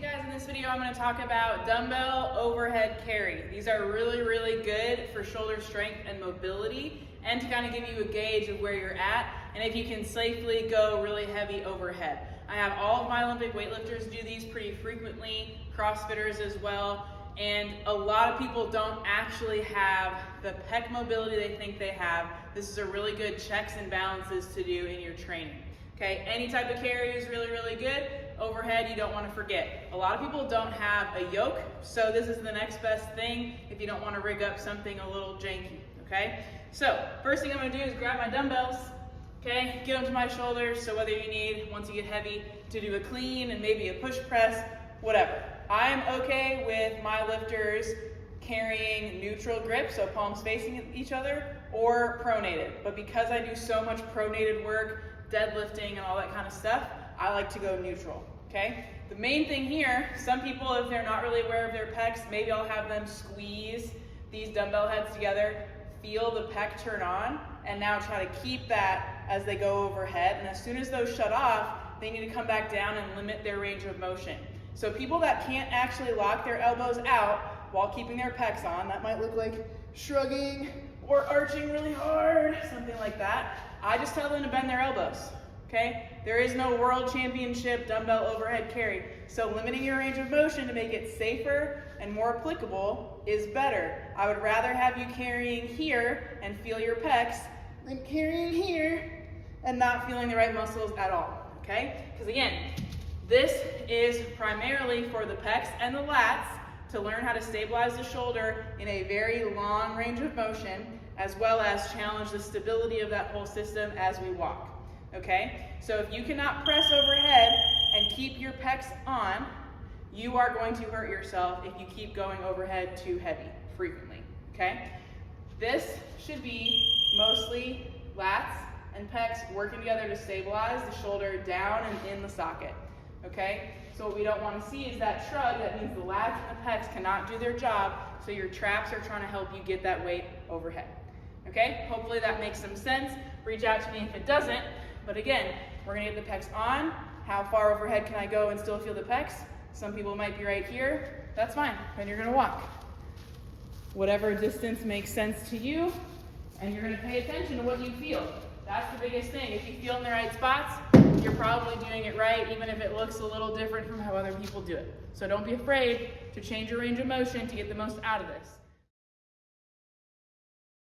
Hey guys, in this video I'm going to talk about dumbbell overhead carry. These are really good for shoulder strength and mobility, and to kind of give you a gauge of where you're at and if you can safely go really heavy overhead. I have all of my Olympic weightlifters do these pretty frequently, CrossFitters as well, and a lot of people don't actually have the pec mobility they think they have. This is a really good checks and balances to do in your training. Okay, any type of carry is really good. Overhead, you don't want to forget. A lot of people don't have a yoke, so this is the next best thing if you don't want to rig up something a little janky, okay? So, first thing I'm going to do is grab my dumbbells, okay? Get them to my shoulders, so whether you need, once you get heavy, to do a clean and maybe a push press, whatever. I'm okay with my lifters carrying neutral grip, so palms facing each other, or pronated. But because I do so much pronated work, deadlifting and all that kind of stuff, I like to go neutral, okay? The main thing here, some people, if they're not really aware of their pecs, maybe I'll have them squeeze these dumbbell heads together, feel the pec turn on, and now try to keep that as they go overhead. And as soon as those shut off, they need to come back down and limit their range of motion. So people that can't actually lock their elbows out while keeping their pecs on, that might look like shrugging or arching really hard, something like that. I just tell them to bend their elbows, okay? There is no world championship dumbbell overhead carry, so limiting your range of motion to make it safer and more applicable is better. I would rather have you carrying here and feel your pecs than carrying here and not feeling the right muscles at all, okay? Because again, this is primarily for the pecs and the lats to learn how to stabilize the shoulder in a very long range of motion, as well as challenge the stability of that whole system as we walk, okay? So if you cannot press overhead and keep your pecs on, you are going to hurt yourself if you keep going overhead too heavy frequently, okay? This should be mostly lats and pecs working together to stabilize the shoulder down and in the socket, okay? So what we don't want to see is that shrug. That means the lats and the pecs cannot do their job, so your traps are trying to help you get that weight overhead. Okay, hopefully that makes some sense. Reach out to me if it doesn't. But again, we're gonna get the pecs on. How far overhead can I go and still feel the pecs? Some people might be right here. That's fine, then you're gonna walk. Whatever distance makes sense to you, and you're gonna pay attention to what you feel. That's the biggest thing. If you feel in the right spots, you're probably doing it right, even if it looks a little different from how other people do it. So don't be afraid to change your range of motion to get the most out of this.